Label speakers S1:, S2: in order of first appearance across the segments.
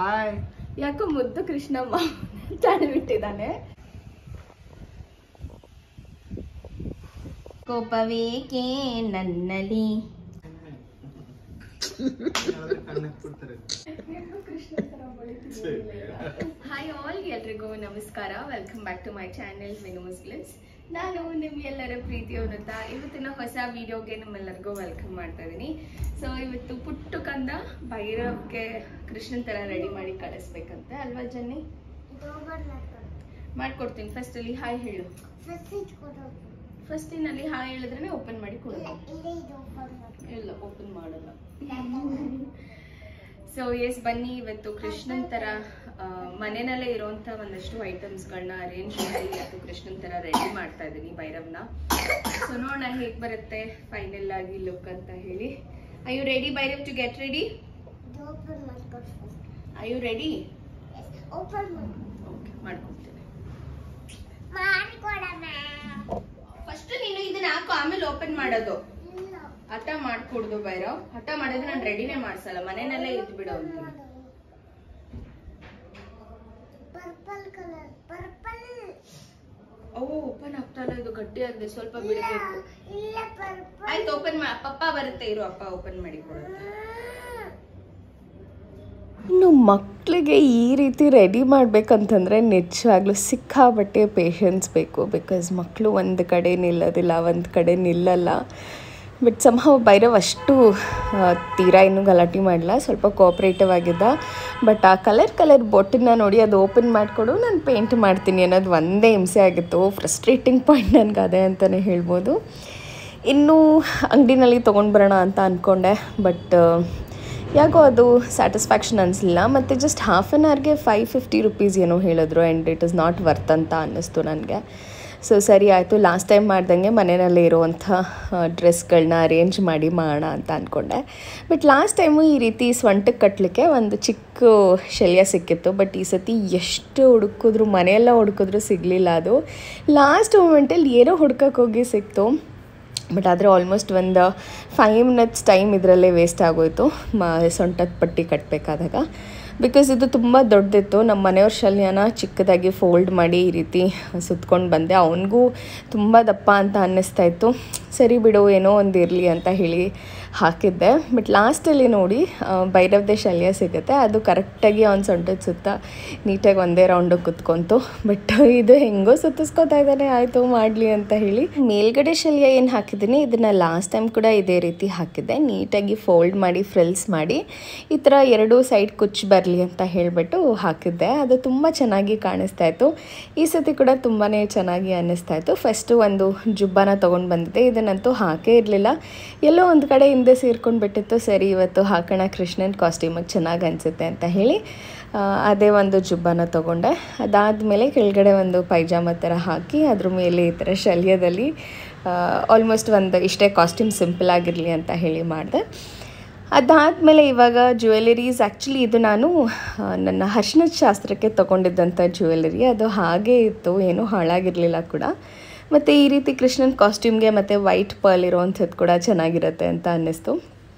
S1: Hi.
S2: ಯಾಕೋ ಮುದ್ದು ಕೃಷ್ಣಮ್ಮ ತಳ್ಳಿಬಿಟ್ಟಿದ್ದಾನೆ. ಕೋಪವೇಕೆ ನನ್ನಲ್ಲಿ ಹಾಯ್ ಆಲ್, ಎಲ್ರಿಗೂ ನಮಸ್ಕಾರ. Welcome back to my channel Minu's glimpse. ನಾನು ನಿಮ್ಗೆಲ್ಲರ ಪ್ರೀತಿಯವರತ್ತ ಇವತ್ತಿನ ಹೊಸ ವಿಡಿಯೋಗೆ ನಿಮ್ಮೆಲ್ಲರಿಗೂ ವೆಲ್ಕಮ್ ಮಾಡ್ತಾ ಇದ್ದೀನಿ. ಸೊ ಇವತ್ತು ಪುಟ್ಟು ಕಂದ ಭೈರವ್ಗೆ ಕೃಷ್ಣನ್ ತರ ರೆಡಿ ಮಾಡಿ ಕಳಿಸ್ಬೇಕಂತೆ ಅಲ್ವಾ ಜನ್ನಿ? ಮಾಡ್ಕೊಡ್ತೀನಿ. ಫಸ್ಟ್ ಅಲ್ಲಿ ಹಾಯ್ ಹೇಳು. ಫಸ್ಟ್ ಅಲ್ಲಿ ಹಾಯ್ ಹೇಳಿದ್ರೆ ಓಪನ್ ಮಾಡಿ ಕೊಡೋದು. ಇಲ್ಲ, ಓಪನ್ ಮಾಡಲ್ಲ. ಸೊ ಎಸ್, ಬನ್ನಿ ಇವತ್ತು ಕೃಷ್ಣನ್ ತರ ಮನೆಯಲ್ಲೇ ಇರೋಂಥ ಒಂದಷ್ಟು ಐಟಮ್ಸ್ಗಳನ್ನ ಅರೇಂಜ್ ಮಾಡಿ ಅದು ಕೃಷ್ಣನ್ ತರ ರೆಡಿ ಮಾಡ್ತಾ ಇದ್ದೀನಿ ಭೈರವ್ನ. ಸೊ ನೋಡೋಣ ಹೇಗೆ ಬರುತ್ತೆ ಫೈನಲ್ ಆಗಿ ಲುಕ್ ಅಂತ ಹೇಳಿ. Are you ready Bhairav to get ready? Are you ready? Okay, ಮಾಡ್ಕೊಡ್ತೇನೆ. ಫಸ್ಟ್ ನೀನು ಇದನ್ನ ಹಾಕು, ಆಮೇಲೆ ಓಪನ್ ಮಾಡೋದು. ಹಠ ಮಾಡ್ಕೊಡ್ದು ಭೈರವ್. ಹಠ ಮಾಡಿದ್ರೆ ನಾನು ರೆಡಿನೇ ಮಾಡ್ಸಲ್ಲ, ಮನೆಯಲ್ಲೇ ಇದ್ದು ಬಿಡೋ ಅಂತ. ಓಪನ್ ಆಗ್ತಾ ಇಲ್ಲ, ಇದು ಗಟ್ಟಿ ಆಗಿದೆ, ಸ್ವಲ್ಪ ಬಿಡಬೇಕು. ಆಯ್ತು, ಓಪನ್ ಪಪ್ಪ ಬರುತ್ತೆ, ಇರು, ಅಪ್ಪ ಓಪನ್ ಮಾಡಿ ಕೊಡುತ್ತೆ.
S3: ಇನ್ನು ಮಕ್ಕಳಿಗೆ ಈ ರೀತಿ ರೆಡಿ ಮಾಡಬೇಕಂತಂದರೆ ನಿಜವಾಗ್ಲೂ ಸಿಕ್ಕಾಬಟ್ಟೆ ಪೇಷನ್ಸ್ ಬೇಕು. ಬಿಕಾಸ್ ಮಕ್ಕಳು ಒಂದು ಕಡೆ ನಿಲ್ಲೋದಿಲ್ಲ, ಒಂದು ಕಡೆ ನಿಲ್ಲಲ್ಲ. ಬಟ್ ಸಮ್ಹವ್ ಭೈರವ್ ಅಷ್ಟು ತೀರಾ ಇನ್ನೂ ಗಲಾಟೆ ಮಾಡಲ್ಲ, ಸ್ವಲ್ಪ ಕೋಆಪ್ರೇಟಿವ್ ಆಗಿದ್ದ. ಬಟ್ ಆ ಕಲರ್ ಬೊಟ್ಟನ್ನ ನೋಡಿ ಅದು ಓಪನ್ ಮಾಡಿಕೊಡು, ನಾನು ಪೇಂಟ್ ಮಾಡ್ತೀನಿ ಅನ್ನೋದು ಒಂದೇ ಹಿಂಸೆ ಆಗಿತ್ತು. ಫ್ರಸ್ಟ್ರೇಟಿಂಗ್ ಪಾಯಿಂಟ್ ನನಗೆ ಅದೇ ಅಂತಲೇ ಹೇಳ್ಬೋದು. ಇನ್ನೂ ಅಂಗಡಿನಲ್ಲಿ ತೊಗೊಂಡು ಬರೋಣ ಅಂತ ಅಂದ್ಕೊಂಡೆ, ಬಟ್ ಯಾಕೋ ಅದು ಸ್ಯಾಟಿಸ್ಫ್ಯಾಕ್ಷನ್ ಅನಿಸಲಿಲ್ಲ. ಮತ್ತು ಜಸ್ಟ್ ಹಾಫ್ ಆನ್ ಅವರ್ಗೆ 550 ರುಪೀಸ್ ಏನೋ ಹೇಳಿದ್ರು, and it is not worth ಅಂತ ಅನ್ನಿಸ್ತು ನನಗೆ. ಸೊ ಸರಿ ಆಯಿತು, ಲಾಸ್ಟ್ ಟೈಮ್ ಮಾಡ್ದಂಗೆ ಮನೆಯಲ್ಲೇ ಇರುವಂಥ ಡ್ರೆಸ್ಗಳನ್ನ ಅರೇಂಜ್ ಮಾಡಿ ಮಾಡೋಣ ಅಂತ ಅಂದ್ಕೊಂಡೆ. ಬಟ್ ಲಾಸ್ಟ್ ಟೈಮು ಈ ರೀತಿ ಸ್ವಂಟಕ್ಕೆ ಕಟ್ಟಲಿಕ್ಕೆ ಒಂದು ಚಿಕ್ಕ ಶಲ್ಯ ಸಿಕ್ಕಿತ್ತು. ಬಟ್ ಈ ಸತಿ ಎಷ್ಟು ಹುಡುಕಿದ್ರು, ಮನೆಯೆಲ್ಲ ಹುಡುಕಿದ್ರು ಸಿಗಲಿಲ್ಲ. ಅದು ಲಾಸ್ಟ್ ಮೂಮೆಂಟಲ್ಲಿ ಏನೋ ಹುಡ್ಕಕ್ಕೆ ಹೋಗಿ ಸಿಕ್ತು. ಬಟ್ ಆದರೆ ಆಲ್ಮೋಸ್ಟ್ ಒಂದು 5 ಮಿನಿಟ್ಸ್ ಟೈಮ್ ಇದರಲ್ಲೇ ವೇಸ್ಟ್ ಆಗೋಯಿತು ಸೊಂಟದ ಪಟ್ಟಿ ಕಟ್ಟಬೇಕಾದಾಗ. ಬಿಕಾಸ್ ಇದು ತುಂಬ ದೊಡ್ಡದಿತ್ತು. ನಮ್ಮ ಮನೆಯವ್ರ ಶಲ್ಯನ ಚಿಕ್ಕದಾಗಿ ಫೋಲ್ಡ್ ಮಾಡಿ ಈ ರೀತಿ ಸುತ್ಕೊಂಡು ಬಂದೆ. ಅವನಿಗೂ ತುಂಬ ದಪ್ಪ ಅಂತ ಅನ್ನಿಸ್ತಾಯಿತ್ತು. ಸರಿ ಬಿಡು, ಏನೋ ಒಂದು ಇರಲಿ ಅಂತ ಹೇಳಿ ಹಾಕಿದ್ದೆ. ಬಟ್ ಲಾಸ್ಟಲ್ಲಿ ನೋಡಿ ಭೈರವ್ದೇ ಶಲ್ಯ ಸಿಗುತ್ತೆ, ಅದು ಕರೆಕ್ಟಾಗಿ ಅವ್ನ ಸೊಂಟದ ಸುತ್ತ ನೀಟಾಗಿ ಒಂದೇ ರೌಂಡು ಕುತ್ಕೊಂತು. ಬಟ್ ಇದು ಹೆಂಗೋ ಸುತ್ತಿಸ್ಕೊತಾ ಇದ್ದಾನೆ, ಆಯಿತು ಮಾಡಲಿ ಅಂತ ಹೇಳಿ. ಮೇಲ್ಗಡೆ ಶಲ್ಯ ಏನು ಹಾಕಿದ್ದೀನಿ ಇದನ್ನು ಲಾಸ್ಟ್ ಟೈಮ್ ಕೂಡ ಇದೇ ರೀತಿ ಹಾಕಿದ್ದೆ. ನೀಟಾಗಿ ಫೋಲ್ಡ್ ಮಾಡಿ ಫ್ರಿಲ್ಸ್ ಮಾಡಿ ಈ ಥರ 2 ಸೈಡ್ ಕುಚ್ಚು ಬರಲಿ ಅಂತ ಹೇಳಿಬಿಟ್ಟು ಹಾಕಿದ್ದೆ. ಅದು ತುಂಬ ಚೆನ್ನಾಗಿ ಕಾಣಿಸ್ತಾ ಇತ್ತು. ಈ ಸತಿ ಕೂಡ ತುಂಬಾ ಚೆನ್ನಾಗಿ ಅನ್ನಿಸ್ತಾಯಿತ್ತು. ಫಸ್ಟು ಒಂದು ಜುಬ್ಬಾನ ತೊಗೊಂಡು ಬಂದಿದ್ದೆ, ಇದನ್ನಂತೂ ಹಾಕೇ ಇರಲಿಲ್ಲ, ಎಲ್ಲೋ ಒಂದು ಕಡೆ ಹಿಂದೆ ಸೇರ್ಕೊಂಡು ಬಿಟ್ಟಿತ್ತು. ಸರಿ ಇವತ್ತು ಹಾಕೋಣ ಕೃಷ್ಣನ್ ಕಾಸ್ಟ್ಯೂಮಿಗೆ ಚೆನ್ನಾಗಿ ಅನಿಸುತ್ತೆ ಅಂತ ಹೇಳಿ ಅದೇ ಒಂದು ಜುಬ್ಬಾನ ತೊಗೊಂಡೆ. ಅದಾದಮೇಲೆ ಕೆಳಗಡೆ ಒಂದು ಪೈಜಾಮ ಥರ ಹಾಕಿ ಅದ್ರ ಮೇಲೆ ಈ ಥರ ಶಲ್ಯದಲ್ಲಿ ಆಲ್ಮೋಸ್ಟ್ ಒಂದು ಇಷ್ಟೇ ಕಾಸ್ಟ್ಯೂಮ್ ಸಿಂಪಲ್ ಆಗಿರಲಿ ಅಂತ ಹೇಳಿ ಮಾಡಿದೆ. ಅದಾದಮೇಲೆ ಇವಾಗ ಜ್ಯುವೆಲರೀಸ್, ಆ್ಯಕ್ಚುಲಿ ಇದು ನಾನು ನನ್ನ ಅರಿಶಿಣದ ಶಾಸ್ತ್ರಕ್ಕೆ ತೊಗೊಂಡಿದ್ದಂಥ ಜ್ಯುವೆಲರಿ, ಅದು ಹಾಗೇ ಇತ್ತು, ಏನೂ ಹಾಳಾಗಿರಲಿಲ್ಲ ಕೂಡ. ಮತ್ತು ಈ ರೀತಿ ಕೃಷ್ಣನ್ ಕಾಸ್ಟ್ಯೂಮ್ಗೆ ಮತ್ತು ವೈಟ್ ಪರ್ಲ್ ಇರೋವಂಥದ್ದು ಕೂಡ ಚೆನ್ನಾಗಿರುತ್ತೆ ಅಂತ ಅನ್ನಿಸ್ತು.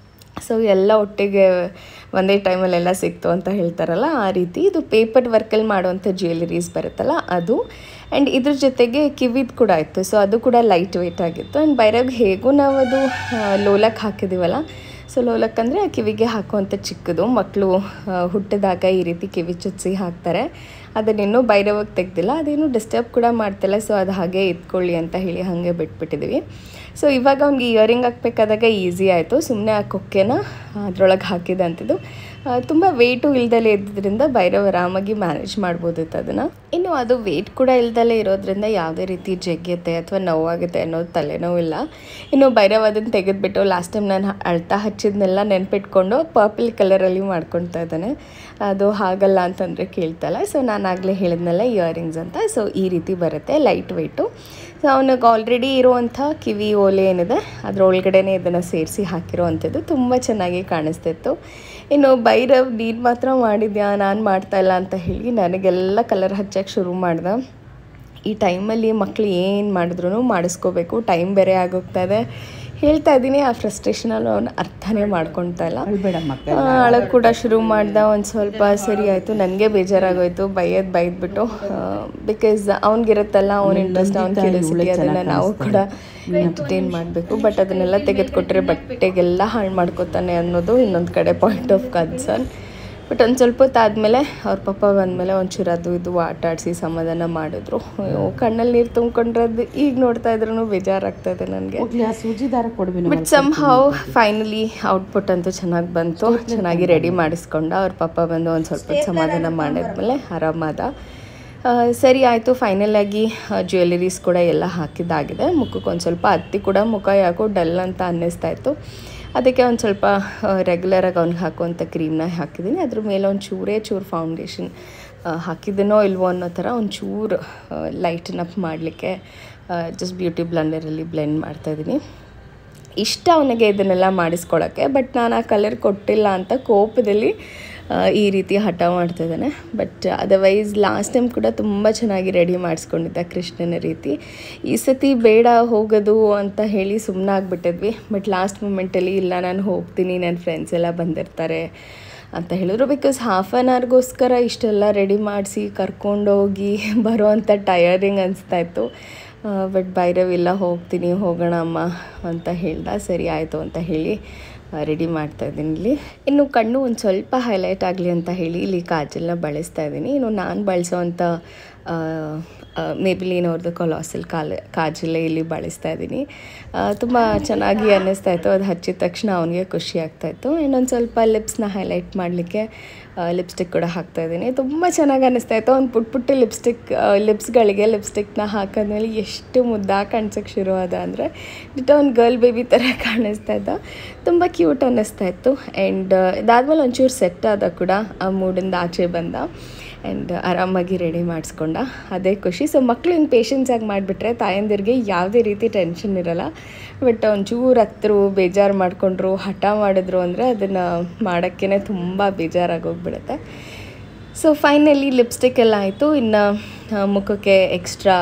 S3: ಸೊ ಎಲ್ಲ ಒಟ್ಟಿಗೆ ಒಂದೇ ಟೈಮಲ್ಲೆಲ್ಲ ಸಿಕ್ತು ಅಂತ ಹೇಳ್ತಾರಲ್ಲ, ಆ ರೀತಿ ಇದು ಪೇಪರ್ ವರ್ಕಲ್ಲಿ ಮಾಡುವಂಥ ಜ್ಯುವೆಲರೀಸ್ ಬರುತ್ತಲ್ಲ ಅದು. ಆ್ಯಂಡ್ ಇದ್ರ ಜೊತೆಗೆ ಕಿವಿದು ಕೂಡ ಇತ್ತು. ಸೊ ಅದು ಕೂಡ ಲೈಟ್ ವೆಯ್ಟ್ ಆಗಿತ್ತು. ಆ್ಯಂಡ್ ಭೈರವ್ಗೆ ಹೇಗೂ ನಾವು ಅದು ಲೋಲಕ್ಕೆ ಹಾಕಿದ್ದೀವಲ್ಲ, ಸೊ ಲೋಲಕ್ ಅಂದರೆ ಕಿವಿಗೆ ಹಾಕುವಂಥ ಚಿಕ್ಕದು, ಮಕ್ಕಳು ಹುಟ್ಟಿದಾಗ ಈ ರೀತಿ ಕಿವಿ ಚುಚ್ಚಿಸಿ ಹಾಕ್ತಾರೆ. ಅದನ್ನಿನ್ನೂ ಭೈರವ್ಗೆ ತೆಗ್ದಿಲ್ಲ, ಅದೇನು ಡಿಸ್ಟರ್ಬ್ ಕೂಡ ಮಾಡ್ತಿಲ್ಲ. ಸೊ ಅದು ಹಾಗೆ ಇಟ್ಕೊಳ್ಳಿ ಅಂತ ಹೇಳಿ ಹಾಗೆ ಬಿಟ್ಬಿಟ್ಟಿದ್ವಿ. ಸೊ ಇವಾಗ ಅವ್ನಿಗೆ ಇಯರಿಂಗ್ ಹಾಕಬೇಕಾದಾಗ ಈಸಿ ಆಯಿತು. ಸುಮ್ಮನೆ ಆ ಕೊಕ್ಕೆನ ಅದರೊಳಗೆ ಹಾಕಿದೆ ಅಂತಿದ್ದು. ತುಂಬ ವೆಯ್ಟು ಇಲ್ದಲೇ ಇದ್ದಿದ್ದರಿಂದ ಭೈರವ್ ಆರಾಮಾಗಿ ಮ್ಯಾನೇಜ್ ಮಾಡ್ಬೋದಿತ್ತು ಅದನ್ನು. ಇನ್ನು ಅದು ವೆಯ್ಟ್ ಕೂಡ ಇಲ್ದಲೇ ಇರೋದ್ರಿಂದ ಯಾವುದೇ ರೀತಿ ಜಗ್ಗೆತೆ ಅಥವಾ ನೋವಾಗುತ್ತೆ ಅನ್ನೋದು ತಲೆನೋವಿಲ್ಲ. ಇನ್ನು ಭೈರವ್ ಅದನ್ನು ತೆಗೆದುಬಿಟ್ಟು ಲಾಸ್ಟ್ ಟೈಮ್ ನಾನು ಅಳ್ತಾ ಹಚ್ಚಿದ್ನೆಲ್ಲ ನೆನ್ಪಿಟ್ಕೊಂಡು ಪರ್ಪಲ್ ಕಲರಲ್ಲಿ ಮಾಡ್ಕೊಳ್ತಾ ಇದ್ದಾನೆ. ಅದು ಹಾಗಲ್ಲ ಅಂತಂದರೆ ಕೇಳ್ತಲ್ಲ. ಸೊ ನಾನು ಆಗಲೇ ಹೇಳಿದ್ನಲ್ಲ ಇಯರಿಂಗ್ಸ್ ಅಂತ. ಸೊ ಈ ರೀತಿ ಬರುತ್ತೆ, ಲೈಟ್ ವೆಯ್ಟು. ಸೊ ಅವನಿಗೆ ಆಲ್ರೆಡಿ ಇರುವಂಥ ಕಿವಿ ಓಲೆ ಏನಿದೆ ಅದರೊಳಗಡೆನೇ ಇದನ್ನು ಸೇರಿಸಿ ಹಾಕಿರೋವಂಥದ್ದು ತುಂಬ ಚೆನ್ನಾಗಿ ಕಾಣಿಸ್ತಿತ್ತು. ಇನ್ನು ಭೈರವ್ ನೀನು ಮಾತ್ರ ಮಾಡಿದ್ಯಾ, ನಾನು ಮಾಡ್ತಾಯಿಲ್ಲ ಅಂತ ಹೇಳಿ ನನಗೆಲ್ಲ ಕಲರ್ ಹಚ್ಚೋಕ್ಕೆ ಶುರು ಮಾಡ್ದೆ. ಈ ಟೈಮಲ್ಲಿ ಮಕ್ಕಳು ಏನು ಮಾಡಿದ್ರೂ ಮಾಡಿಸ್ಕೋಬೇಕು, ಟೈಮ್ ಬೇರೆ ಆಗೋಗ್ತಾ ಇದೆ. ಹೇಳ್ತಾ ಇದ್ದೀನಿ. ಆ ಫ್ರಸ್ಟ್ರೇಷನಲ್ಲಿ ಅವನು ಅರ್ಥನೇ ಮಾಡ್ಕೊಳ್ತಾ ಇಲ್ಲ. ಅಳಕ್ಕೆ ಕೂಡ ಶುರು ಮಾಡ್ದ. ಒಂದು ಸ್ವಲ್ಪ ಸರಿ ಆಯಿತು, ನನಗೆ ಬೇಜಾರಾಗೋಯ್ತು, ಬೈದ್ಬಿಟ್ಟು. ಬಿಕಾಸ್ ಅವ್ನಿಗಿರುತ್ತಲ್ಲ ಅವ್ನ ಇಂಟ್ರೆಸ್ಟ್, ಅವ್ನ ಕ್ಯೂರಿಯಾಸಿಟಿ, ಅದನ್ನು ನಾವು ಕೂಡ ಎಂಟರ್ಟೈನ್ ಮಾಡಬೇಕು. ಬಟ್ ಅದನ್ನೆಲ್ಲ ತೆಗೆದುಕೊಟ್ರೆ ಬಟ್ಟೆಗೆಲ್ಲ ಹಾಳು ಮಾಡ್ಕೊತಾನೆ ಅನ್ನೋದು ಇನ್ನೊಂದು ಕಡೆ ಪಾಯಿಂಟ್ ಆಫ್ ಕನ್ಸರ್ನ್. ಬಟ್ ಒಂದು ಸ್ವಲ್ಪ ಹೊತ್ತಾದಮೇಲೆ ಅವ್ರ ಪಪ್ಪ ಬಂದಮೇಲೆ ಒಂಚೂರು ಅದು ಇದು ಆಟ ಆಡಿಸಿ ಸಮಾಧಾನ ಮಾಡಿದ್ರು. ಕಣ್ಣಲ್ಲಿ ನೀರು ತುಂಬ್ಕೊಂಡ್ರದ್ದು ಈಗ ನೋಡ್ತಾ ಇದ್ರೂ ಬೇಜಾರಾಗ್ತಾಯಿದೆ ನನಗೆ. But somehow finally output ಅಂತೂ ಚೆನ್ನಾಗಿ ಬಂತು. ಚೆನ್ನಾಗಿ ರೆಡಿ ಮಾಡಿಸ್ಕೊಂಡ. ಅವ್ರ ಪಪ್ಪ ಬಂದು ಒಂದು ಸ್ವಲ್ಪ ಸಮಾಧಾನ ಮಾಡಿದ್ಮೇಲೆ ಆರಾಮಾದ. ಸರಿ ಆಯಿತು. ಫೈನಲಾಗಿ ಜ್ಯುವೆಲರೀಸ್ ಕೂಡ ಎಲ್ಲ ಹಾಕಿದ್ದಾಗಿದೆ. ಮುಖಕ್ಕೆ ಒಂದು ಸ್ವಲ್ಪ ಹತ್ತಿ ಕೂಡ ಮುಖ ಯಾಕೋ ಡಲ್ ಅಂತ ಅನ್ನಿಸ್ತಾಯಿತ್ತು. ಅದಕ್ಕೆ ಒಂದು ಸ್ವಲ್ಪ ರೆಗ್ಯುಲರಾಗಿ ಅವ್ನಿಗೆ ಹಾಕುವಂಥ ಕ್ರೀಮ್ನ ಹಾಕಿದ್ದೀನಿ. ಅದ್ರ ಮೇಲೆ ಒಂದು ಚೂರು ಫೌಂಡೇಶನ್ ಹಾಕಿದ್ದೀನೋ ಇಲ್ವೋ ಅನ್ನೋ ಥರ ಒಂಚೂರು ಲೈಟನ್ ಅಪ್ ಮಾಡಲಿಕ್ಕೆ ಜಸ್ಟ್ ಬ್ಯೂಟಿ ಬ್ಲೆಂಡರಲ್ಲಿ ಬ್ಲೆಂಡ್ ಮಾಡ್ತಾಯಿದ್ದೀನಿ. ಇಷ್ಟ ಅವನಿಗೆ ಇದನ್ನೆಲ್ಲ ಮಾಡಿಸ್ಕೊಳ್ಳೋಕ್ಕೆ. ಬಟ್ ನಾನು ಆ ಕಲರ್ ಕೊಟ್ಟಿಲ್ಲ ಅಂತ ಕೋಪದಲ್ಲಿ ಈ ರೀತಿ ಹಠ ಮಾಡ್ತಿದ್ದಾನೆ. ಬಟ್ ಅದರ್ವೈಸ್ ಲಾಸ್ಟ್ ಟೈಮ್ ಕೂಡ ತುಂಬ ಚೆನ್ನಾಗಿ ರೆಡಿ ಮಾಡಿಸ್ಕೊಂಡಿದ್ದ ಕೃಷ್ಣನ ರೀತಿ. ಈ ಸತಿ ಬೇಡ ಹೋಗೋದು ಅಂತ ಹೇಳಿ ಸುಮ್ಮನೆ ಆಗಿಬಿಟ್ಟಿದ್ವಿ. ಬಟ್ ಲಾಸ್ಟ್ ಮೂಮೆಂಟಲ್ಲಿ ಇಲ್ಲ ನಾನು ಹೋಗ್ತೀನಿ, ನನ್ನ ಫ್ರೆಂಡ್ಸ್ ಎಲ್ಲ ಬಂದಿರ್ತಾರೆ ಅಂತ ಹೇಳಿದ್ರು. ಬಿಕಾಸ್ ಹಾಫ್ ಆನ್ ಅವರ್ಗೋಸ್ಕರ ಇಷ್ಟೆಲ್ಲ ರೆಡಿ ಮಾಡಿಸಿ ಕರ್ಕೊಂಡೋಗಿ ಬರೋ ಅಂಥ ಟಯರಿಂಗ್ ಅನಿಸ್ತಾಯಿತ್ತು. ಬಟ್ ಭೈರವಿಲ್ಲ, ಹೋಗ್ತೀನಿ, ಹೋಗೋಣ ಅಮ್ಮ ಅಂತ ಹೇಳ್ದ. ಸರಿ ಆಯಿತು ಅಂತ ಹೇಳಿ ರೆಡಿ ಮಾಡ್ತಾಯಿದ್ದೀನಿ. ಇಲ್ಲಿ ಇನ್ನು ಕಣ್ಣು ಒಂದು ಸ್ವಲ್ಪ ಹೈಲೈಟ್ ಆಗಲಿ ಅಂತ ಹೇಳಿ ಇಲ್ಲಿ ಕಾಜಲ್ನ ಬಳಸ್ತಾ ಇದ್ದೀನಿ. ಇನ್ನು ನಾನು ಬಳಸೋವಂಥ ಮೇಬಿಲಿನ್ ಅವ್ರದ್ದು ಕೊಲಾಸಲ್ ಕಾಜಲ್ಲೇ ಇಲ್ಲಿ ಬಳಸ್ತಾ ಇದ್ದೀನಿ. ತುಂಬ ಚೆನ್ನಾಗಿ ಅನ್ನಿಸ್ತಾಯಿತ್ತು. ಅದು ಹಚ್ಚಿದ ತಕ್ಷಣ ಅವನಿಗೆ ಖುಷಿ ಆಗ್ತಾಯಿತ್ತು. ಇನ್ನೊಂದು ಸ್ವಲ್ಪ ಲಿಪ್ಸ್ನ ಹೈಲೈಟ್ ಮಾಡಲಿಕ್ಕೆ ಲಿಪ್ಸ್ಟಿಕ್ ಕೂಡ ಹಾಕ್ತಾಯಿದ್ದೀನಿ. ತುಂಬ ಚೆನ್ನಾಗಿ ಅನ್ನಿಸ್ತಾಯಿತ್ತು. ಒಂದು ಪುಟ್ಟ ಲಿಪ್ಸ್ಗಳಿಗೆ ಲಿಪ್ಸ್ಟಿಕ್ನ ಹಾಕಿದ್ಮೇಲೆ ಎಷ್ಟು ಮುದ್ದಾಗಿ ಕಾಣಿಸೋಕ್ಕೆ ಶುರು ಆದ ಅಂದರೆ ಡಿಟೋ ಒಂದು ಗರ್ಲ್ ಬೇಬಿ ಥರ ಕಾಣಿಸ್ತಾ ಇದ್ದ. ತುಂಬ ಕ್ಯೂಟ್ ಅನ್ನಿಸ್ತಾಯಿತ್ತು. ಆ್ಯಂಡ್ ಇದಾದಮೇಲೆ ಒಂಚೂರು ಸೆಟ್ ಆದ ಕೂಡ ಆ ಮೂಡಿಂದ ಆಚೆ ಬಂದ. ಆ್ಯಂಡ್ ಆರಾಮಾಗಿ ರೆಡಿ ಮಾಡಿಸ್ಕೊಂಡ. ಅದೇ ಖುಷಿ. ಸೊ ಮಕ್ಕಳು ಹಿಂಗೆ ಪೇಷನ್ಸಾಗಿ ಮಾಡಿಬಿಟ್ರೆ ತಾಯಂದಿರಿಗೆ ಯಾವುದೇ ರೀತಿ ಟೆನ್ಷನ್ ಇರೋಲ್ಲ. ಬಟ್ ಒಂಚೂರು ಹತ್ತಿರ ಬೇಜಾರು ಮಾಡಿಕೊಂಡ್ರು, ಹಠ ಮಾಡಿದ್ರು ಅಂದರೆ ಅದನ್ನು ಮಾಡೋಕ್ಕೇ ತುಂಬ ಬೇಜಾರಾಗೋಗ್ಬಿಡುತ್ತೆ. ಸೊ ಫೈನಲಿ ಲಿಪ್ಸ್ಟಿಕ್ ಎಲ್ಲ ಆಯಿತು. ಇನ್ನು ಮುಖಕ್ಕೆ ಎಕ್ಸ್ಟ್ರಾ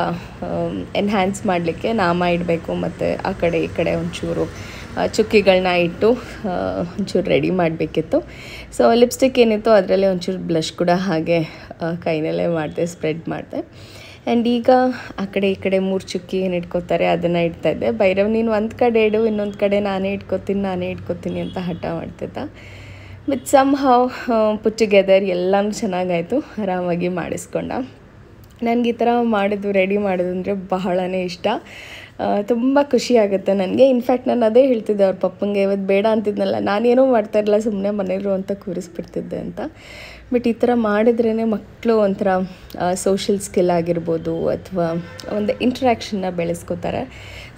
S3: ಎನ್ಹ್ಯಾನ್ಸ್ ಮಾಡಲಿಕ್ಕೆ ನಾಮ ಇಡಬೇಕು ಮತ್ತು ಆ ಕಡೆ ಈ ಕಡೆ ಒಂಚೂರು ಚುಕ್ಕಿಗಳನ್ನ ಇಟ್ಟು ಒಂಚೂರು ರೆಡಿ ಮಾಡಬೇಕಿತ್ತು. ಸೊ ಲಿಪ್ಸ್ಟಿಕ್ ಏನಿತ್ತು ಅದರಲ್ಲೇ ಒಂಚೂರು ಬ್ಲಷ್ ಕೂಡ ಹಾಗೆ ಕೈನಲ್ಲೇ ಮಾಡಿದೆ, ಸ್ಪ್ರೆಡ್ ಮಾಡಿದೆ. ಆ್ಯಂಡ್ ಈಗ ಆ ಕಡೆ ಈ ಕಡೆ 3 ಚುಕ್ಕಿ ಏನು ಇಟ್ಕೋತಾರೆ ಅದನ್ನು ಇಡ್ತಾಯಿದ್ದೆ. ಭೈರವ್ ನೀನು ಒಂದು ಕಡೆ ಇಡು, ಇನ್ನೊಂದು ಕಡೆ ನಾನೇ ಇಟ್ಕೋತೀನಿ ಅಂತ ಹಠ ಮಾಡ್ತಿದ್ದ. With somehow put together ಎಲ್ಲನೂ ಚೆನ್ನಾಗಾಯಿತು. ಆರಾಮಾಗಿ ಮಾಡಿಸ್ಕೊಂಡ. ನನಗೆ ಈ ಥರ ರೆಡಿ ಮಾಡೋದು ಅಂದರೆ ಬಹಳನೇ ಇಷ್ಟ. ತುಂಬ ಖುಷಿ ಆಗುತ್ತೆ ನನಗೆ. ಇನ್ಫ್ಯಾಕ್ಟ್ ನಾನು ಅದೇ ಹೇಳ್ತಿದ್ದೆ ಅವ್ರ ಪಪ್ಪಂಗೆ, ಇವತ್ತು ಬೇಡ ಅಂತಿದ್ನಲ್ಲ, ನಾನೇನೂ ಮಾಡ್ತಾಯಿರಲಿಲ್ಲ, ಸುಮ್ಮನೆ ಮನೆಯವರು ಅಂತ ಕೂರಿಸ್ಬಿಡ್ತಿದ್ದೆ ಅಂತ. ಬಟ್ ಈ ಥರ ಮಾಡಿದ್ರೇ ಮಕ್ಕಳು ಒಂಥರ ಸೋಷಿಯಲ್ ಸ್ಕಿಲ್ ಆಗಿರ್ಬೋದು ಅಥವಾ ಒಂದು ಇಂಟ್ರ್ಯಾಕ್ಷನ್ನ ಬೆಳೆಸ್ಕೋತಾರೆ.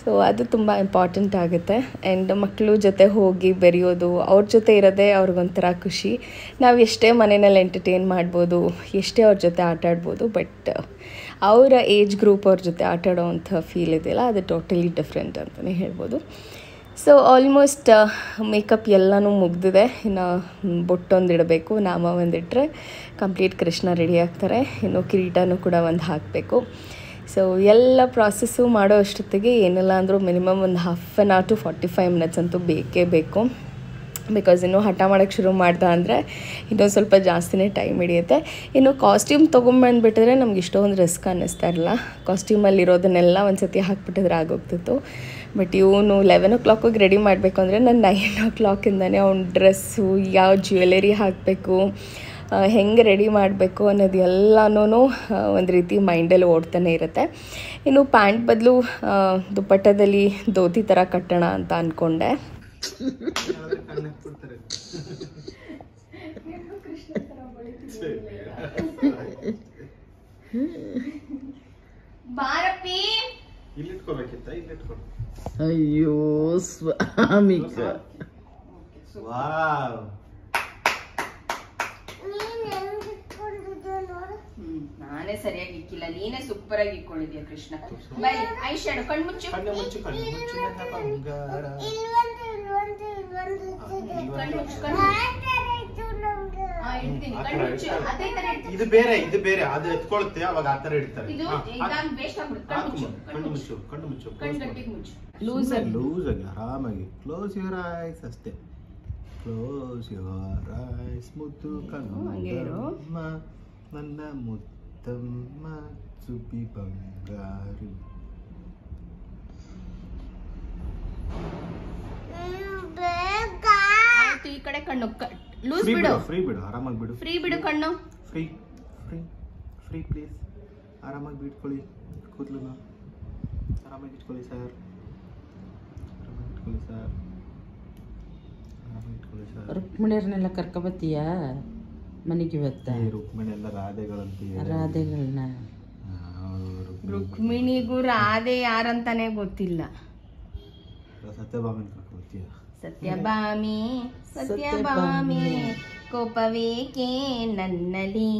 S3: ಸೊ ಅದು ತುಂಬ ಇಂಪಾರ್ಟೆಂಟ್ ಆಗುತ್ತೆ. ಆ್ಯಂಡ್ ಮಕ್ಕಳು ಜೊತೆ ಹೋಗಿ ಬೆರೆಯೋದು, ಅವ್ರ ಜೊತೆ ಇರೋದೇ ಅವ್ರಿಗೊಂಥರ ಖುಷಿ. ನಾವು ಎಷ್ಟೇ ಮನೆಯಲ್ಲಿ ಎಂಟರ್ಟೈನ್ ಮಾಡ್ಬೋದು, ಎಷ್ಟೇ ಅವ್ರ ಜೊತೆ ಆಟ ಆಡ್ಬೋದು, ಬಟ್ ಅವರ ಏಜ್ ಗ್ರೂಪ್ ಅವ್ರ ಜೊತೆ ಆಟ ಆಡೋವಂಥ ಫೀಲ್ ಇದೆಯಲ್ಲ, ಅದು ಟೋಟಲಿ ಡಿಫ್ರೆಂಟ್ ಅಂತಲೇ ಹೇಳ್ಬೋದು. ಸೊ ಆಲ್ಮೋಸ್ಟ್ ಮೇಕಪ್ ಎಲ್ಲನೂ ಮುಗಿದಿದೆ. ಇನ್ನು ಬೊಟ್ಟೊಂದು ಇಡಬೇಕು, ನಾಮ ಒಂದಿಟ್ಟರೆ ಕಂಪ್ಲೀಟ್ ಕೃಷ್ಣ ರೆಡಿ ಆಗ್ತಾರೆ. ಇನ್ನು ಕಿರೀಟನೂ ಕೂಡ ಒಂದು ಹಾಕಬೇಕು. ಸೊ ಎಲ್ಲ ಪ್ರಾಸೆಸ್ಸು ಮಾಡೋ ಅಷ್ಟೊತ್ತಿಗೆ ಏನಿಲ್ಲ ಅಂದರೂ ಮಿನಿಮಮ್ ಒಂದು half an hour to 45 minutes ಅಂತೂ ಬೇಕೇ ಬೇಕು. ಬಿಕಾಸ್ ಇನ್ನೂ ಹಠ ಮಾಡೋಕ್ಕೆ ಶುರು ಮಾಡ್ದೆ ಅಂದರೆ ಇನ್ನೊಂದು ಸ್ವಲ್ಪ ಜಾಸ್ತಿನೇ ಟೈಮ್ ಹಿಡಿಯುತ್ತೆ. ಇನ್ನು ಕಾಸ್ಟ್ಯೂಮ್ ತೊಗೊಂಬಂದುಬಿಟ್ಟಿದ್ರೆ ನಮ್ಗೆ ಇಷ್ಟೊಂದು ರಿಸ್ಕ್ ಅನ್ನಿಸ್ತಾ ಇರಲ್ಲ. ಕಾಸ್ಟ್ಯೂಮಲ್ಲಿ ಇರೋದನ್ನೆಲ್ಲ ಒಂದು ಸತಿ ಹಾಕ್ಬಿಟ್ಟಿದ್ರೆ ಆಗೋಗ್ತಿತ್ತು. ಬಟ್ ಇವನು 11 o'clock ರೆಡಿ ಮಾಡಬೇಕು ಅಂದರೆ ನಾನು 9 o'clock ಅವ್ನ ಡ್ರೆಸ್ಸು, ಯಾವ ಜ್ಯುವೆಲರಿ ಹಾಕಬೇಕು, ಹೆಂಗೆ ರೆಡಿ ಮಾಡಬೇಕು ಅನ್ನೋದು ಎಲ್ಲನೂ ಒಂದು ರೀತಿ ಮೈಂಡಲ್ಲಿ ಓಡ್ತಾನೆ ಇರುತ್ತೆ. ಇನ್ನು ಪ್ಯಾಂಟ್ ಬದಲು ದುಪ್ಪಟ್ಟದಲ್ಲಿ ಧೋತಿ ಥರ ಕಟ್ಟೋಣ ಅಂತ ಅಂದ್ಕೊಂಡೆ.
S1: ಅಯ್ಯೋ ಸ್ವಾಮಿಕ,
S2: ನಾನೇ ಸರಿಯಾಗಿ ಇಕ್ಕಿಲ್ಲ, ನೀನೇ ಸೂಪರ್ ಆಗಿ ಇಟ್ಕೊಂಡಿದ್ಯಾ ಕೃಷ್ಣ. ಬೈ ಐ ಶ್ಯಾಡೋ ಕಣ್ಮುಚ್ಚು. ಇಟ್ಟಿದ್ದೀನಿ.
S4: ಆ ಥರ
S2: ಕಣ್ಣು ಮುಚ್ಚು.
S4: ಇಡ್ತಾರೆ.
S2: ಅದೇ ತರ ಇಡ್ತೀನಿ.
S4: ಇದು ಬೇರೆ ಅದು ಎತ್ಕೊಳುತ್ತೆ ಅವಾಗ ಆ ತರ ಇಡ್ತಾರೆ.
S2: ಇದು ಈಗ ವೇಸ್ಟ್ ಆಗ್ಬಿಡುತ್ತೆ.
S4: ಕಣ್ಣು ಮುಚ್ಚು ಕಣ್ಣು
S2: ಗಟ್ಟಿಗೆ ಮುಚ್ಚು.
S4: ಲೂಸ್ ಆಗಿ ಆರಾಮಾಗಿ ಕ್ಲೋಸ್ ಯುವರ್ ಐಸ್ ಅಷ್ಟೇ. ಕ್ಲೋಸ್ ಯುವರ್ ಐಸ್ ಮುದ್ದು ಕಣ್ಣಮ್ಮ ನನ್ನ ಮುತ್ತಮ್ಮ ಸುಬ್ಬಿ ಬಂಗಾರಿ.
S2: ಆಯ್ತು, ಈ ಕಡೆ ಕಣ್ಣು ಲೂಸ್ ಬಿಡು.
S4: ಫ್ರೀ ಬಿಡು, ಆರಾಮಾಗಿ ಬಿಡು.
S2: ಫ್ರೀ ಬಿಡು ಕಣ್ಣು.
S4: Free free free please. ಆರಾಮಾಗಿ ಬಿಟ್ಕೊಳ್ಳಿ ಕೂದಲನ್ನ. ಆರಾಮಾಗಿ ಇಟ್ಕೊಳ್ಳಿ ಸರ್. ಆರಾಮಾಗಿ ಇಟ್ಕೊಳ್ಳಿ ಸರ್. ಆರಾಮಾಗಿ ಇಟ್ಕೊಳ್ಳಿ ಸರ್.
S1: ರುಕ್ಮಿಣಿಯರ್ನೆಲ್ಲ ಕರ್ಕೊಬತ್ತೀಯ ಮನೆಗೆ ಇವತ್ತ?
S4: ರುಕ್ಮಿಣಿ ಎಲ್ಲ ರಾಧೆಗಳಂತೀಯ.
S1: ರಾಧೆಗಳನ್ನ
S2: ರುಕ್ಮಿಣಿಗೂ ರಾಧೆ ಯಾರಂತಾನೆ ಗೊತ್ತಿಲ್ಲ.
S4: ಸತ್ಯಭಾಮಿ ಕರ್ಕೊಬತ್ತೀಯ.
S2: ಸತ್ಯಭಾಮಿ ಸತ್ಯಭಾಮಿ ಕೋಪವೇಕೆ ನನ್ನಲ್ಲಿ.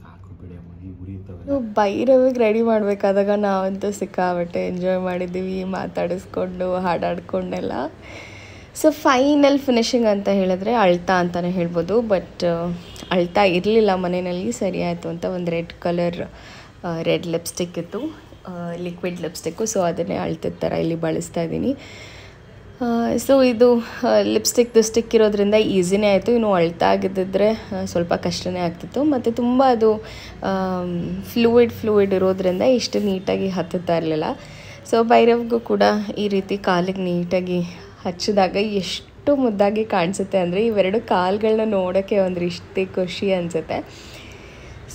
S4: ಸಾಕು ಬಿಡಿ ಅಮ್ಮ, ಈ ಉರಿಯುತ್ತವೆ.
S3: ಭೈರವಿಗೆ ರೆಡಿ ಮಾಡಬೇಕಾದಾಗ ನಾವಂತೂ ಸಿಕ್ಕಾಬಟ್ಟೆ ಎಂಜಾಯ್ ಮಾಡಿದ್ದೀವಿ, ಮಾತಾಡಿಸ್ಕೊಂಡು ಹಾಡಾಡ್ಕೊಂಡೆಲ್ಲ. ಸೊ ಫೈನಲ್ ಫಿನಿಶಿಂಗ್ ಅಂತ ಹೇಳಿದ್ರೆ ಅಳ್ತಾ ಅಂತಲೇ ಹೇಳ್ಬೋದು. ಬಟ್ ಅಳ್ತಾ ಇರಲಿಲ್ಲ ಮನೆಯಲ್ಲಿ. ಸರಿ ಆಯಿತು ಅಂತ ಒಂದು ರೆಡ್ ಲಿಪ್ಸ್ಟಿಕ್ ಇತ್ತು, ಲಿಕ್ವಿಡ್ ಲಿಪ್ಸ್ಟಿಕ್ಕು. ಸೊ ಅದನ್ನೇ ಅಳ್ತಿದ್ದ ಥರ ಇಲ್ಲಿ ಬಳಸ್ತಾ ಇದ್ದೀನಿ. ಸೊ ಇದು ಲಿಪ್ಸ್ಟಿಕ್ದು ಸ್ಟಿಕ್ ಇರೋದ್ರಿಂದ ಈಸಿನೇ ಆಯಿತು. ಇನ್ನು ಅಳ್ತಾ ಆಗಿದ್ದಿದ್ರೆ ಸ್ವಲ್ಪ ಕಷ್ಟನೇ ಆಗ್ತಿತ್ತು. ಮತ್ತು ತುಂಬ ಅದು ಫ್ಲೂಯಿಡ್ ಇರೋದ್ರಿಂದ ಇಷ್ಟು ನೀಟಾಗಿ ಹತ್ತುತ್ತಾ ಇರಲಿಲ್ಲ. ಸೊ ಭೈರವ್ಗೂ ಕೂಡ ಈ ರೀತಿ ಕಾಲಿಗೆ ನೀಟಾಗಿ ಹಚ್ಚಿದಾಗ ಎಷ್ಟು ಮುದ್ದಾಗಿ ಕಾಣಿಸುತ್ತೆ ಅಂದರೆ ಇವೆರಡು ಕಾಲುಗಳನ್ನ ನೋಡೋಕ್ಕೆ ಒಂದು ಇಷ್ಟೇ ಖುಷಿ ಅನಿಸುತ್ತೆ.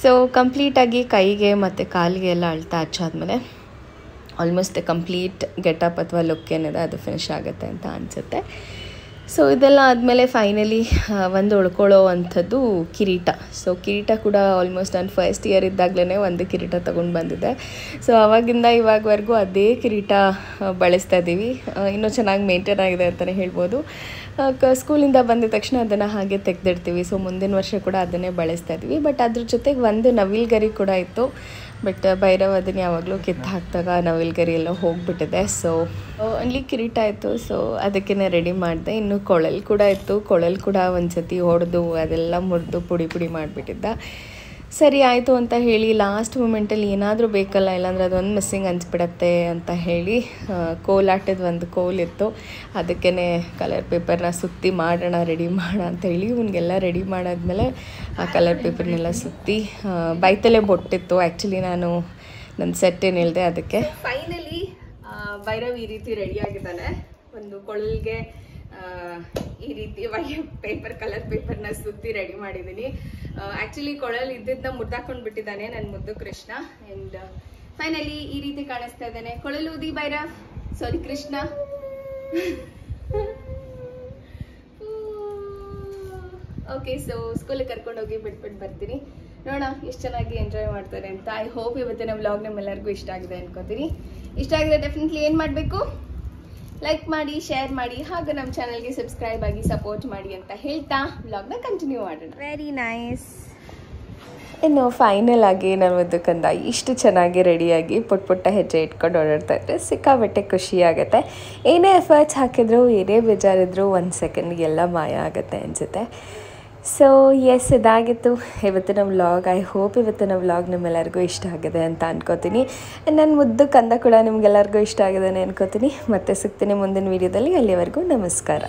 S3: ಸೊ ಕಂಪ್ಲೀಟಾಗಿ ಕೈಗೆ ಮತ್ತು ಕಾಲಿಗೆ ಎಲ್ಲ ಅಳ್ತಾ ಹಚ್ಚಾದ್ಮೇಲೆ ಆಲ್ಮೋಸ್ಟ್ ಕಂಪ್ಲೀಟ್ ಗೆಟಪ್ ಅಥವಾ ಲುಕ್ ಏನಿದೆ ಅದು ಫಿನಿಶ್ ಆಗುತ್ತೆ ಅಂತ ಅನಿಸುತ್ತೆ. ಸೊ ಇದೆಲ್ಲ ಆದಮೇಲೆ ಫೈನಲಿ ಒಂದು ಉಳ್ಕೊಳ್ಳೋ ಅಂಥದ್ದು ಕಿರೀಟ. ಸೊ ಕಿರೀಟ ಕೂಡ ಆಲ್ಮೋಸ್ಟ್ ನಾನು ಫಸ್ಟ್ ಇಯರ್ ಇದ್ದಾಗಲೇ ಒಂದು ಕಿರೀಟ ತೊಗೊಂಡು ಬಂದಿದ್ದೆ. ಸೊ ಆವಾಗಿಂದ ಇವಾಗವರೆಗೂ ಅದೇ ಕಿರೀಟ ಬಳಸ್ತಾ ಇದ್ದೀವಿ. ಇನ್ನೂ ಚೆನ್ನಾಗಿ ಮೇಂಟೈನ್ ಆಗಿದೆ ಅಂತಲೇ ಹೇಳ್ಬೋದು. ಸ್ಕೂಲಿಂದ ಬಂದ ತಕ್ಷಣ ಅದನ್ನು ಹಾಗೆ ತೆಗೆದಿಡ್ತೀವಿ. ಸೊ ಮುಂದಿನ ವರ್ಷ ಕೂಡ ಅದನ್ನೇ ಬಳಸ್ತಾ ಇದ್ವಿ. ಬಟ್ ಅದ್ರ ಜೊತೆಗೆ ಒಂದು ನವಿಲ್ಗರಿ ಕೂಡ ಇತ್ತು. ಬಟ್ ಭೈರವ್ ಅದನ್ನು ಯಾವಾಗಲೂ ಕಿತ್ತು ಹಾಕಿದಾಗ ನವಿಲ್ಗರಿ ಎಲ್ಲ ಹೋಗಿಬಿಟ್ಟಿದೆ. ಸೊ ಅಲ್ಲಿ ಕಿರೀಟ ಇತ್ತು. ಸೊ ಅದಕ್ಕೇ ರೆಡಿ ಮಾಡಿದೆ. ಇನ್ನು ಕೊಳಲು ಕೂಡ ಇತ್ತು. ಕೊಳಲು ಕೂಡ ಒಂದು ಸತಿ ಹೊಡೆದು ಅದೆಲ್ಲ ಮುರಿದು ಪುಡಿ ಮಾಡಿಬಿಟ್ಟಿದ್ದ. ಸರಿ ಆಯಿತು ಅಂತ ಹೇಳಿ ಲಾಸ್ಟ್ ಮೂಮೆಂಟಲ್ಲಿ ಏನಾದರೂ ಬೇಕಲ್ಲ, ಇಲ್ಲಾಂದ್ರೆ ಅದೊಂದು ಮಿಸ್ಸಿಂಗ್ ಅನಿಸ್ಬಿಡತ್ತೆ ಅಂತ ಹೇಳಿ ಕೋಲಾಟದ ಒಂದು ಕೋಲಿತ್ತು, ಅದಕ್ಕೇ ಕಲರ್ ಪೇಪರ್ನ ಸುತ್ತಿ ರೆಡಿ ಮಾಡೋಣ ಅಂತ ಹೇಳಿ ಇವನಿಗೆಲ್ಲ ರೆಡಿ ಮಾಡಾದ್ಮೇಲೆ ಆ ಕಲರ್ ಪೇಪರ್ನೆಲ್ಲ ಸುತ್ತಿ ಬೈತಲೇ ಬೊಟ್ಟಿತ್ತು. ಆ್ಯಕ್ಚುಲಿ ನಾನು ನನ್ನ ಸೆಟ್ ಏನು ಹೇಳಿದೆ ಅದಕ್ಕೆ. ಫೈನಲಿ ಭೈರವ್ ಈ ರೀತಿ ರೆಡಿಯಾಗಿದ್ದಾನೆ. ಒಂದು ಕೊಳಲ್ಗೆ ಈ ರೀತಿ ಕಲರ್ ಪೇಪರ್ನ ಸುತ್ತಿ ರೆಡಿ ಮಾಡಿದ್ದೀನಿ. ಆ್ಯಕ್ಚುಲಿ ಕೊಳಲ್ ಇದ್ದನ್ನ ಮುದ್ದಾಕೊಂಡು ಬಿಟ್ಟಿದ್ದಾನೆ ನನ್ನ ಮುದ್ದು ಕೃಷ್ಣ. ಆ್ಯಂಡ್ ಫೈನಲಿ ಈ ರೀತಿ ಕಾಣಿಸ್ತಾ ಇದ್ದಾನೆ. ಕೊಳಲು ಊದಿ ಭೈರವ್, ಸಾರಿ ಕೃಷ್ಣ. ಓಕೆ, ಸೊ ಸ್ಕೂಲಿಗೆ ಕರ್ಕೊಂಡೋಗಿ ಬಿಟ್ಬಿಟ್ಟು ಬರ್ತೀನಿ. ನೋಡೋಣ ಎಷ್ಟು ಚೆನ್ನಾಗಿ ಎಂಜಾಯ್ ಮಾಡ್ತಾರೆ ಅಂತ. ಐ ಹೋಪ್ ಇವತ್ತಿನ ವ್ಲಾಗ್ ನಿಮ್ಮೆಲ್ಲರಿಗೂ ಇಷ್ಟ ಆಗಿದೆ ಅನ್ಕೋತೀನಿ. ಇಷ್ಟ ಆಗಿದೆ ಡೆಫಿನೆಟ್ಲಿ ಏನು ಮಾಡಬೇಕು, ಲೈಕ್ ಮಾಡಿ, ಶೇರ್ ಮಾಡಿ, ಹಾಗೂ ನಮ್ಮ ಚಾನಲ್ಗೆ ಸಬ್ಸ್ಕ್ರೈಬ್ ಆಗಿ ಸಪೋರ್ಟ್ ಮಾಡಿ ಅಂತ ಹೇಳ್ತಾ ವ್ಲಾಗ್ನ ಕಂಟಿನ್ಯೂ ಮಾಡೋಣ. Very nice. ಇನ್ನು ಫೈನಲ್ ಆಗಿ ನಾನು ಮುದ್ದಕ್ಕಂದ ಇಷ್ಟು ಚೆನ್ನಾಗಿ ರೆಡಿಯಾಗಿ ಪುಟ್ಟ ಹೆಜ್ಜೆ ಇಟ್ಕೊಂಡು ಓಡಾಡ್ತಾ ಇದ್ರೆ ಸಿಕ್ಕಾಬಟ್ಟೆ ಖುಷಿ ಆಗುತ್ತೆ. ಏನೇ ಎಫರ್ಟ್ಸ್ ಹಾಕಿದ್ರು, ಏನೇ ಬೇಜಾರಿದ್ರು, 1 ಸೆಕೆಂಡ್ಗೆಲ್ಲ ಮಾಯ ಆಗುತ್ತೆ ಅನಿಸುತ್ತೆ. ಸೊ ಎಸ್, ಇದಾಗಿತ್ತು ಇವತ್ತಿನ ವ್ಲಾಗ್. ಐ ಹೋಪ್ ಇವತ್ತಿನ ವ್ಲಾಗ್ ನಿಮ್ಮೆಲ್ಲರಿಗೂ ಇಷ್ಟ ಆಗಿದೆ ಅಂತ ಅನ್ಕೋತೀನಿ. ನನ್ನ ಮುದ್ದು ಕಂದ ಕೂಡ ನಿಮ್ಗೆಲ್ಲರಿಗೂ ಇಷ್ಟ ಆಗಿದೆ ಅನ್ಕೋತೀನಿ. ಮತ್ತೆ ಸಿಗ್ತೀನಿ ಮುಂದಿನ ವೀಡಿಯೋದಲ್ಲಿ. ಅಲ್ಲಿವರೆಗೂ ನಮಸ್ಕಾರ.